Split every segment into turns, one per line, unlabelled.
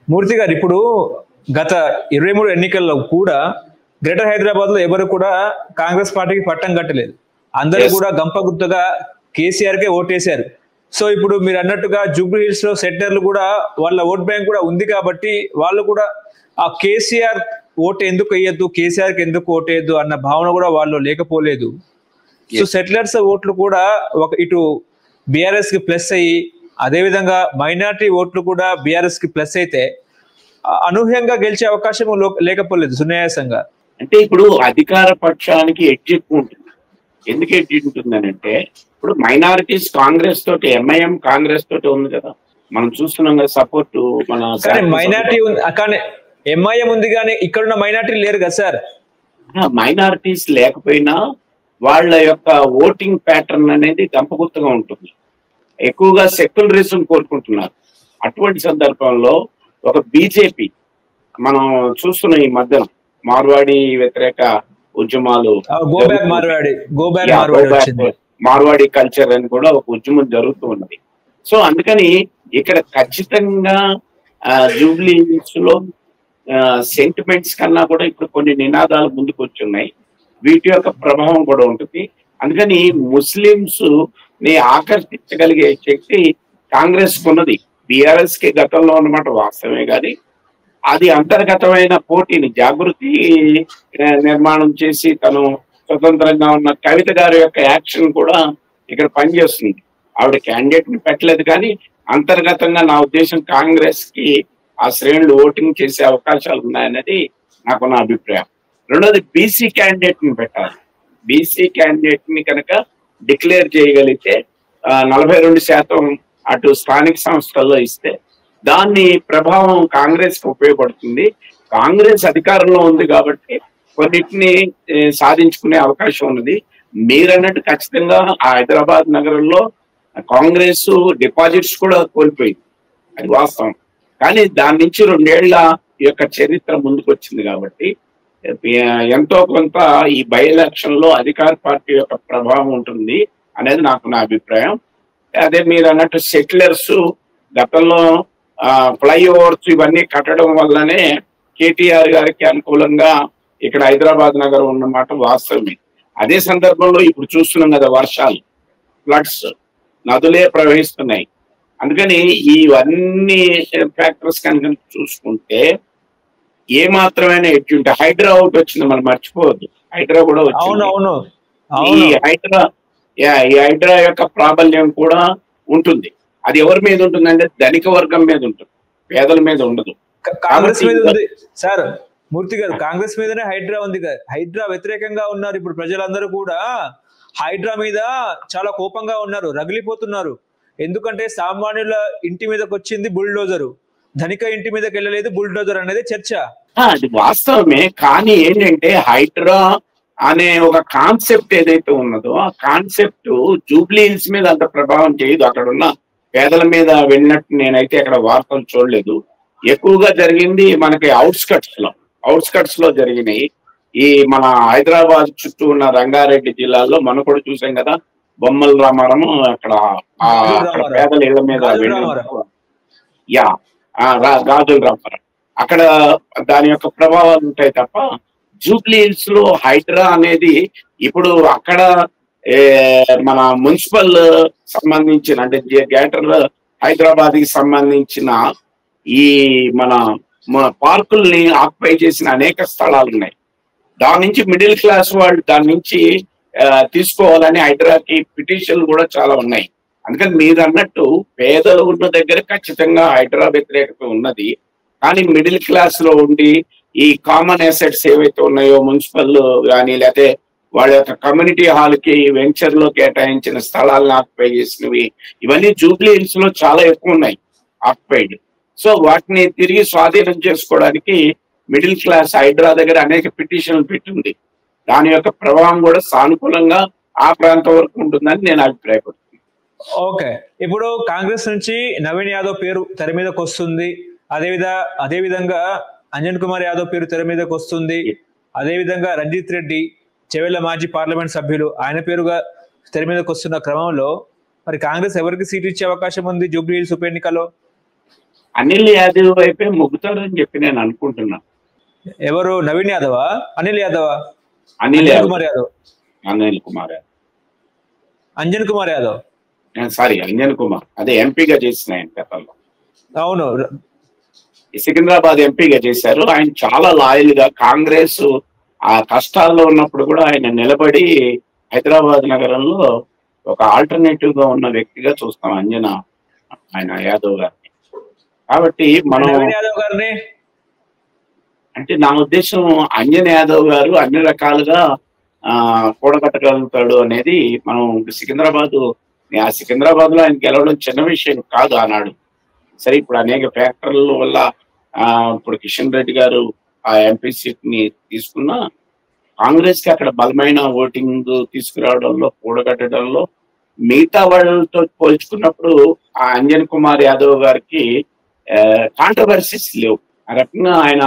మూర్తి గారు, ఇప్పుడు గత 23 ఎన్నికల్లో కూడా గ్రేటర్ హైదరాబాద్ లో ఎవరు కూడా కాంగ్రెస్ పార్టీకి పట్టం కట్టలేదు. అందరూ కూడా గంపగుత్తగా కేసీఆర్ కే ఓటేశారు. సో ఇప్పుడు మీరు అన్నట్టుగా జూబ్లీ హిల్స్ లో సెటిలర్లు కూడా వాళ్ళ ఓట్ బ్యాంక్ కూడా ఉంది కాబట్టి వాళ్ళు కూడా ఆ కేసీఆర్ ఓటు ఎందుకు వేయద్దు, కేసీఆర్ కి ఎందుకు ఓటేయద్దు అన్న భావన కూడా వాళ్ళు లేకపోలేదు. సో సెటిలర్స్ ఓట్లు కూడా ఇటు బీఆర్ఎస్ కి ప్లస్ అయ్యి, అదే విధంగా మైనారిటీ ఓట్లు కూడా బీఆర్ఎస్ కి ప్లస్ అయితే అనూహ్యంగా గెలిచే అవకాశం లేకపోలేదు సునాయాసంగా.
అంటే ఇప్పుడు అధికార పక్షానికి ఎడ్జ్ ఎక్కువ ఉంటుంది. ఎందుకు ఎడ్జ్ ఉంటుందని అంటే, ఇప్పుడు మైనారిటీస్ కాంగ్రెస్ తోటి, ఎంఐఎం కాంగ్రెస్ తోటి ఉంది కదా, మనం చూస్తున్నాం కదా సపోర్ట్. మన
మైనారిటీ ఉంది కానీ ఎంఐఎం ఉంది కానీ ఇక్కడున్న మైనారిటీ లేరు కదా సార్.
మైనారిటీస్ లేకపోయినా వాళ్ళ యొక్క ఓటింగ్ ప్యాటర్న్ అనేది గంపగుత్తగా ఉంటుంది. ఎక్కువగా సెక్యులరిజం కోరుకుంటున్నారు. అటువంటి సందర్భంలో ఒక బీజేపీ మనం చూస్తున్న ఈ మధ్యన మార్వాడి వ్యతిరేక ఉద్యమాలు, మార్వాడి కల్చర్ అని కూడా ఒక ఉద్యమం జరుగుతూ ఉన్నది. సో అందుకని ఇక్కడ ఖచ్చితంగా జూబ్లీ హిల్స్ లో సెంటిమెంట్స్ కన్నా కూడా ఇప్పుడు కొన్ని నినాదాలు ముందుకు వచ్చున్నాయి. వీటి యొక్క ప్రభావం కూడా ఉంటుంది. అందుకని ముస్లింస్ ని ఆకర్షించగలిగే శక్తి కాంగ్రెస్ ఉన్నది. బీఆర్ఎస్ కి గతంలో ఉన్నమాట వాస్తవమే, కానీ అది అంతర్గతమైన పోటీని జాగృతి నిర్మాణం చేసి తను స్వతంత్రంగా ఉన్న కవిత గారి యొక్క యాక్షన్ కూడా ఇక్కడ పనిచేస్తుంది. ఆవిడ క్యాండిడేట్ ని పెట్టలేదు, కానీ అంతర్గతంగా నా ఉద్దేశం కాంగ్రెస్ కి ఆ శ్రేణులు ఓటింగ్ చేసే అవకాశాలు ఉన్నాయన్నది నాకున్న అభిప్రాయం. రెండోది బీసీ క్యాండిడేట్ ని పెట్టాలి. బీసీ క్యాండిడేట్ ని కనుక డిక్లేర్ చేయగలిగితే 42% అటు స్థానిక సంస్థల్లో ఇస్తే దాన్ని ప్రభావం కాంగ్రెస్ కి ఉపయోగపడుతుంది. కాంగ్రెస్ అధికారంలో ఉంది కాబట్టి కొన్నిటిని సాధించుకునే అవకాశం ఉన్నది. మీరన్నట్టు ఖచ్చితంగా ఆ హైదరాబాద్ నగరంలో కాంగ్రెస్ డిపాజిట్స్ కూడా కోల్పోయింది, అది వాస్తవం. కానీ దాని నుంచి 2 ఏళ్ల యొక్క చరిత్ర ముందుకు వచ్చింది కాబట్టి ఎంతో కొంత ఈ బై ఎలక్షన్ లో అధికార పార్టీ యొక్క ప్రభావం ఉంటుంది అనేది నాకు నా అభిప్రాయం. అదే మీరు అన్నట్టు సెటిలర్స్ గతంలో ఫ్లైఓవర్స్ ఇవన్నీ కట్టడం వల్లనే కేటీఆర్ గారికి అనుకూలంగా ఇక్కడ హైదరాబాద్ నగరం ఉన్నమాట వాస్తవమే. అదే సందర్భంలో ఇప్పుడు చూస్తున్నాం కదా, వర్షాలు, ఫ్లడ్స్, నదులే ప్రవహిస్తున్నాయి. అందుకని ఇవన్నీ ఫ్యాక్టర్స్ కనుక చూసుకుంటే ఏ మాత్రమైనా ఎడ్జ్ ఉంటే, హైడ్రా అవుట్ వచ్చింది మనం మర్చిపోవద్దు. హైడ్రా కూడా వచ్చింది. ఈ హైడ్రా యొక్క ప్రాబల్యం కూడా ఉంటుంది. అది ఎవరి మీద ఉంటుందంటే ధనిక వర్గం మీద ఉంటుంది, పేదల మీద ఉండదు.
కాంగ్రెస్ మీద ఉంది సార్. మూర్తి గారు, కాంగ్రెస్ మీదనే హైడ్రా ఉంది కదా. హైడ్రా వ్యతిరేకంగా ఉన్నారు ఇప్పుడు ప్రజలందరూ కూడా. హైడ్రా మీద చాలా కోపంగా ఉన్నారు, రగిలిపోతున్నారు. ఎందుకంటే సామాన్యుల ఇంటి మీదకి వచ్చింది బుల్డోజరు, ధనిక ఇంటి మీదకి వెళ్ళలేదు బుల్డోజర్ అనేది చర్చ.
అది వాస్తవమే, కానీ ఏంటంటే హైడ్రా అనే ఒక కాన్సెప్ట్ ఏదైతే ఉన్నదో ఆ కాన్సెప్ట్ జూబ్లీ హిల్స్ మీద అంత ప్రభావం చేయదు. అక్కడ ఉన్న పేదల మీద వెళ్ళినట్టు నేనైతే అక్కడ వార్తలు చూడలేదు. ఎక్కువగా జరిగింది మనకి అవుట్స్కట్స్ లో జరిగినాయి. ఈ మన హైదరాబాద్ చుట్టూ ఉన్న రంగారెడ్డి జిల్లాలో మనం కూడా చూసాం కదా, బొమ్మల రామారం అక్కడ పేదల ఇళ్ల మీద గాజుల రామారం, అక్కడ దాని యొక్క ప్రభావాలు ఉంటాయి తప్ప జూబ్లీ హిల్స్ లో హైడ్రా అనేది ఇప్పుడు అక్కడ మన మున్సిపల్ సంబంధించిన అంటే గ్రేటర్ హైదరాబాద్ కి సంబంధించిన ఈ మన పార్కుల్ని ఆక్యుపై చేసిన అనేక స్థలాలు ఉన్నాయి. దాని నుంచి మిడిల్ క్లాస్ వాళ్ళు దాని నుంచి తీసుకోవాలని హైడ్రాకి పిటిషన్లు కూడా చాలా ఉన్నాయి. అందుకని మీరు అన్నట్టు పేదలు ఉన్న దగ్గర ఖచ్చితంగా హైడ్రా వ్యతిరేకత ఉన్నది. కానీ మిడిల్ క్లాస్ లో ఉండి ఈ కామన్ అసెట్స్ ఏవైతే ఉన్నాయో మున్సిపల్ కానీ లేకపోతే వాళ్ళ యొక్క కమ్యూనిటీ హాల్ కి వెంచర్ లో కేటాయించిన స్థలాలను ఆక్యుపై చేసినవి ఇవన్నీ జూబ్లీ హిల్స్ లో చాలా ఎక్కువ ఉన్నాయి ఆక్యుపైడ్. సో వాటిని తిరిగి స్వాధీనం చేసుకోవడానికి మిడిల్ క్లాస్ హైడ్రా దగ్గర అనేక పిటిషన్లు పెట్టింది. దాని యొక్క ప్రభావం కూడా సానుకూలంగా ఆ ప్రాంతం వరకు ఉంటుందని నేను అభిప్రాయపడుతున్నాను.
ఓకే, ఇప్పుడు కాంగ్రెస్ నుంచి నవీన్ యాదవ్ పేరు తెర మీదకి వస్తుంది. అదే విధంగా అంజన్ కుమార్ యాదవ్ పేరు తెర మీదకి వస్తుంది. అదే విధంగా రంజిత్ రెడ్డి, చెవెళ్ల మాజీ పార్లమెంట్ సభ్యులు, ఆయన పేరుగా తెర మీదకి వస్తున్న క్రమంలో మరి కాంగ్రెస్ ఎవరికి సీట్ ఇచ్చే అవకాశం ఉంది జూబ్లీ హిల్స్ ఉప ఎన్నికలో?
అనిల్ యాదవ్ వైపే మొగ్గుతాడని చెప్పి నేను అనుకుంటున్నా.
ఎవరు, నవీన్ యాదవా, అనిల్ యాదవా?
అనిల్
అంజన్
యాదవ్,
కుమార్ యాదవ్,
అనిల్ కుమార్ యాదవ్,
అంజన్ కుమార్ యాదవ్,
సారీ అంజన్ కుమార్, అదే ఎంపీగా చేసిన ఆయన గతంలో.
అవును,
సికింద్రాబాద్ ఎంపీగా చేశారు. ఆయన చాలా లాయల్ గా కాంగ్రెస్ ఆ కష్టాల్లో ఉన్నప్పుడు కూడా ఆయన నిలబడి హైదరాబాద్ నగరంలో ఒక ఆల్టర్నేటివ్ గా ఉన్న వ్యక్తిగా చూస్తాం ఆయన యాదవ్ గారిని. కాబట్టి మనం
నవీన్ యాదవ్ గారిని
అంటే నా ఉద్దేశం అంజన్ యాదవ్ గారు అన్ని రకాలుగా కూడగట్టగలుగుతాడు అనేది మనం సికింద్రాబాద్ లో ఆయన గెలవడం చిన్న విషయం కాదు ఆనాడు. సరే, ఇప్పుడు అనేక ఫ్యాక్టర్ల వల్ల ఇప్పుడు కిషన్ రెడ్డి గారు ఆ ఎంపీ సీట్ ని తీసుకున్నా కాంగ్రెస్ కి అక్కడ బలమైన ఓటింగ్ తీసుకురావడంలో, కూడగట్టడంలో మిగతా వాళ్ళతో పోల్చుకున్నప్పుడు ఆ అంజన్ కుమార్ యాదవ్ గారికి కాంట్రవర్సీస్ లేవు. ఆ రకంగా ఆయన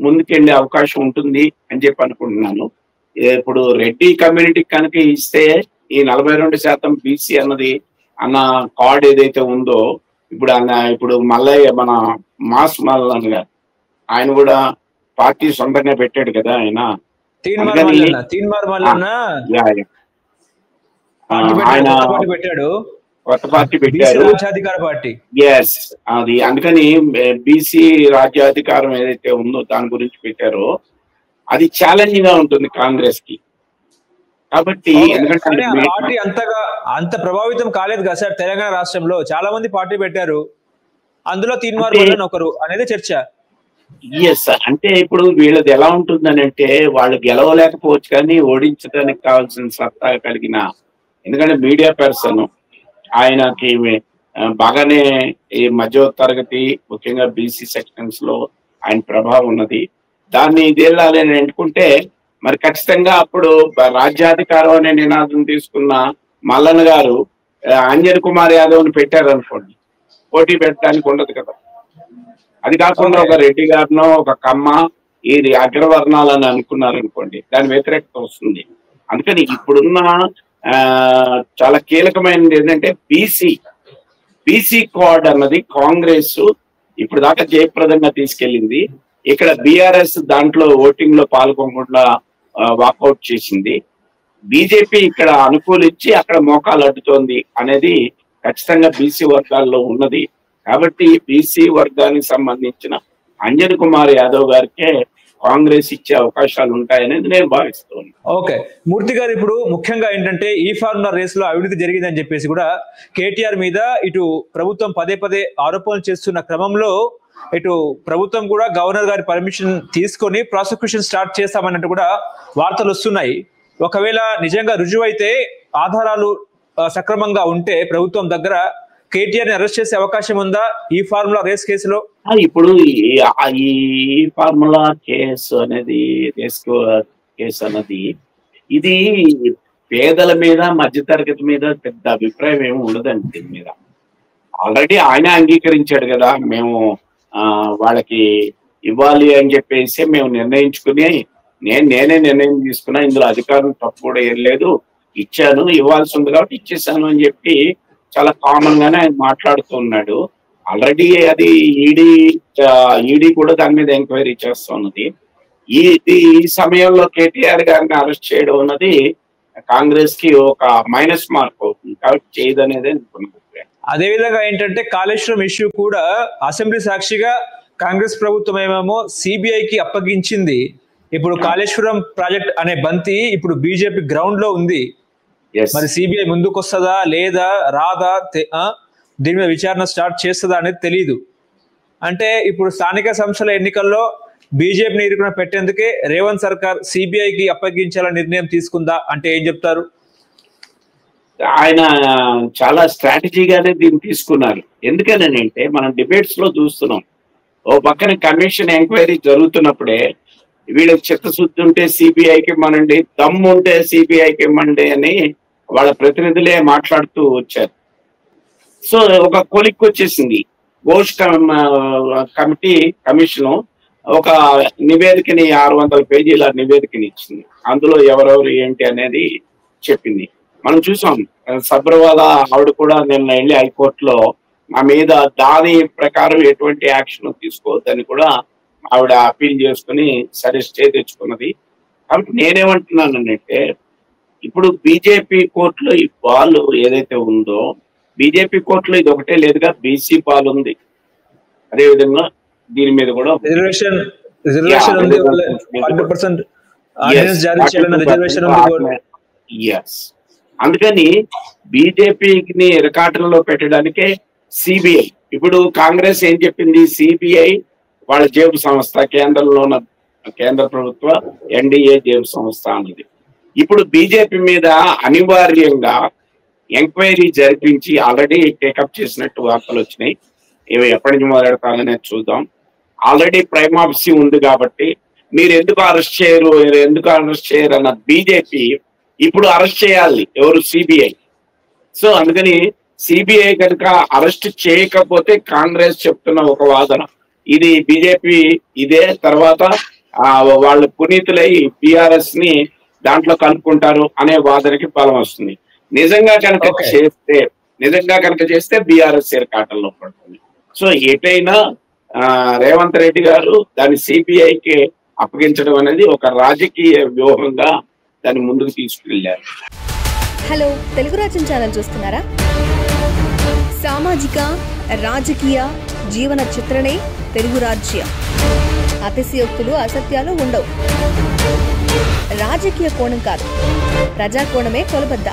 ముందుకెళ్లే అవకాశం ఉంటుంది అని చెప్పి అనుకుంటున్నాను. ఇప్పుడు రెడ్డి కమ్యూనిటీకి కనుక ఇస్తే ఈ 42% బీసీ అన్న కార్డ్ ఏదైతే ఉందో, ఇప్పుడు మల్లయ్య, మన మాస్ మల్లన్న గారు, ఆయన కూడా పార్టీ సొంతంగా పెట్టాడు కదా ఆయన. ఆయన కొత్త పార్టీ పెట్టారు, ఎస్. అది అందుకని బీసీ రాజ్యాధికారం ఏదైతే ఉందో దాని గురించి పెట్టారో అది ఛాలెంజింగ్ గా ఉంటుంది కాంగ్రెస్ కి. కాబట్టి ఎందుకంటే
పార్టీ అంత ప్రభావితం కాలేదు కదా సార్. తెలంగాణ రాష్ట్రంలో చాలా మంది పార్టీ పెట్టారు, అందులో తీన్మార్ మల్లన్న ఒకరు అనేది చర్చ.
ఎస్, అంటే ఇప్పుడు వీళ్ళది ఎలా ఉంటుందని అంటే, వాళ్ళు గెలవలేకపోవచ్చు కానీ ఓడించడానికి కావాల్సిన సత్తా కలిగిన, ఎందుకంటే మీడియా పర్సన్, ఆయనకి బాగానే ఈ మధ్య తరగతి ముఖ్యంగా బీసీ సెక్షన్స్ లో ఆయన ప్రభావం ఉన్నది. దాన్ని ఇదేళ్ళాలి అని అనుకుంటే మరి ఖచ్చితంగా అప్పుడు రాజ్యాధికారం అనే నినాదం తీసుకున్న మల్లన్న గారు అంజన్ కుమార్ యాదవ్ ని పెట్టారనుకోండి, పోటీ పెట్టడానికి ఉండదు కదా. అది కాకుండా ఒక రెడ్డి గారినో ఒక కమ్మ ఈ అగ్రవర్ణాలని అనుకున్నారనుకోండి, దాని వ్యతిరేకత వస్తుంది. అందుకని ఇప్పుడున్న చాలా కీలకమైనది ఏంటంటే బీసీ కార్డ్ అన్నది కాంగ్రెస్ ఇప్పుడు దాకా జయప్రదంగా తీసుకెళ్ళింది. ఇక్కడ బీఆర్ఎస్ దాంట్లో ఓటింగ్ లో పాల్గొనకుండా వాకౌట్ చేసింది. బీజేపీ ఇక్కడ అనుకూలించి అక్కడ మోకాలు అడ్డుతోంది అనేది ఖచ్చితంగా బీసీ వర్గాల్లో ఉన్నది. కాబట్టి బీసీ వర్గానికి సంబంధించిన అంజన్ కుమార్ యాదవ్ గారికే కాంగ్రెస్ ఇచ్చే అవకాశాలు ఉంటాయనేది నేను భావిస్తున్నాను.
ఓకే మూర్తి గారు, ఇప్పుడు ముఖ్యంగా ఏంటంటే ఈ ఫార్ములా రేస్ లో అవినీతి జరిగిందని చెప్పేసి కూడా కేటీఆర్ మీద ఇటు ప్రభుత్వం పదే ఆరోపణలు చేస్తున్న క్రమంలో ఇటు ప్రభుత్వం కూడా గవర్నర్ గారి పర్మిషన్ తీసుకొని ప్రాసిక్యూషన్ స్టార్ట్ చేస్తామన్నట్టు కూడా వార్తలు వస్తున్నాయి. ఒకవేళ నిజంగా రుజువు అయితే, ఆధారాలు సక్రమంగా ఉంటే ప్రభుత్వం దగ్గర కేటీఆర్ ని అరెస్ట్ చేసే అవకాశం ఉందా ఈ ఫార్ములా రేస్ కేసులో?
ఇప్పుడు ఈ ఫార్ములా కేసు అనేది, రేస్ కేసు అన్నది, ఇది పేదల మీద మధ్యతరగతి మీద పెద్ద అభిప్రాయం ఏమి ఉండదండి. దీని మీద ఆల్రెడీ ఆయన అంగీకరించాడు కదా, మేము వాళ్ళకి ఇవ్వాలి అని చెప్పేసి మేము నిర్ణయించుకుని, నేనే నిర్ణయం తీసుకున్నా, ఇందులో అధికారం తప్పు కూడా ఏం లేదు, ఇచ్చాను, ఇవ్వాల్సి ఉంది కాబట్టి ఇచ్చేసాను అని చెప్పి చాలా కామన్ గానే ఆయన మాట్లాడుతూ ఉన్నాడు. ఆల్రెడీ అది ఈడీ కూడా దాని మీద ఎంక్వైరీ చేస్తున్నది. ఈ సమయంలో కేటీఆర్ గారిని అరెస్ట్ చేయడం అన్నది కాంగ్రెస్ కి ఒక మైనస్ మార్క్ అవుతుంది కాబట్టి చేయదనేది అనుకున్నాను.
అదేవిధంగా ఏంటంటే కాళేశ్వరం ఇష్యూ కూడా అసెంబ్లీ సాక్షిగా కాంగ్రెస్ ప్రభుత్వం ఏమేమో సిబిఐకి అప్పగించింది. ఇప్పుడు కాళేశ్వరం ప్రాజెక్ట్ అనే బంతి ఇప్పుడు బీజేపీ గ్రౌండ్ లో ఉంది. మరి సిబిఐ ముందుకు వస్తుందా లేదా, రాదా, దీని మీద విచారణ స్టార్ట్ చేస్తుందా అనేది తెలియదు. అంటే ఇప్పుడు స్థానిక సంస్థల ఎన్నికల్లో బీజేపీని ఇరుకున పెట్టేందుకే రేవంత్ సర్కార్ సిబిఐకి అప్పగించాలని నిర్ణయం తీసుకుందా అంటే ఏం చెప్తారు?
ఆయన చాలా స్ట్రాటజీగానే దీన్ని తీసుకున్నారు. ఎందుకనంటే మనం డిబేట్స్ లో చూస్తున్నాం, ఓ పక్కన కమిషన్ ఎంక్వైరీ జరుగుతున్నప్పుడే వీళ్ళకి చిత్తశుద్ధి ఉంటే సిబిఐకి ఇవ్వమండి, దమ్ము ఉంటే సిబిఐకి ఇవ్వమండి అని వాళ్ళ ప్రతినిధులే మాట్లాడుతూ వచ్చారు. సో ఒక కొలిక్కి వచ్చేసింది. ఘోష్ కమిషన్ ఒక నివేదికని 600 పేజీల నివేదికని ఇచ్చింది. అందులో ఎవరెవరు ఏంటి అనేది చెప్పింది. మనం చూసాం, సబ్రవాల ఆవిడ కూడా నిన్న వెళ్ళి హైకోర్టులో మా మీద దాని ప్రకారం ఎటువంటి యాక్షన్ తీసుకోవద్దని కూడా ఆవిడ అప్పీల్ చేసుకుని సరే స్టే తెచ్చుకున్నది. కాబట్టి నేనేమంటున్నానంటే ఇప్పుడు బీజేపీ కోర్టులో ఈ బాల్ ఏదైతే ఉందో, బీజేపీ కోర్టులో ఇది ఒకటే లేదుగా, బీసీ బాల్ ఉంది, అదేవిధంగా దీని మీద కూడా
రిజర్వేషన్ ఉంది, 100% ఆర్డినెన్స్ జారీ చేయాలన్న రిజర్వేషన్ ఉంది.
ఎస్, అందుకని బీజేపీని ఇరకాటంలో పెట్టడానికే సిబిఐ. ఇప్పుడు కాంగ్రెస్ ఏం చెప్పింది, సిబిఐ వాళ్ళ జేబు సంస్థ, కేంద్రంలో ఉన్న కేంద్ర ప్రభుత్వ ఎన్డీఏ జేబు సంస్థ అన్నది. ఇప్పుడు బీజేపీ మీద అనివార్యంగా ఎంక్వైరీ జరిపించి ఆల్రెడీ టేకప్ చేసినట్టు వార్తలు వచ్చినాయి. ఇవి ఎప్పటి నుంచి మొదలెడతారనేది చూద్దాం. ఆల్రెడీ ప్రైమాప్సీ ఉంది కాబట్టి మీరు ఎందుకు అరెస్ట్ చేయరు అన్న బీజేపీ ఇప్పుడు అరెస్ట్ చేయాలి, ఎవరు, సిబిఐ. సో అందుకని సిబిఐ కనుక అరెస్ట్ చేయకపోతే కాంగ్రెస్ చెప్తున్న ఒక వాదన, ఇది బీజేపీ ఇదే తర్వాత వాళ్ళు పునీతులై టిఆర్ఎస్ ని దాంట్లో కలుపుకుంటారు అనే వాదనకి బలం వస్తుంది. నిజంగా కనుక చేస్తే బీఆర్ఎస్ ఇరకాటంలో పడుతుంది. సో ఎటైనా రేవంత్ రెడ్డి గారు దాన్ని సిబిఐకి అప్పగించడం అనేది ఒక రాజకీయ వ్యూహంగా దాన్ని ముందుకు తీసుకెళ్లారు.
హలో, తెలుగు రాజ్యం ఛానల్ చూస్తున్నారా? సామాజిక రాజకీయ జీవన చిత్రణే తెలుగు రాజ్యం. అతిశయోక్తులు అసత్యాలు ఉండవు. రాజకీయ కోణం కాదు, ప్రజా కోణమే కొలబద్ద.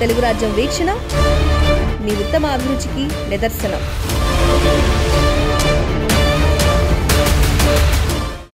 తెలుగు రాజ్యం వీక్షణ మీ ఉత్తమ అభిరుచికి నిదర్శనం.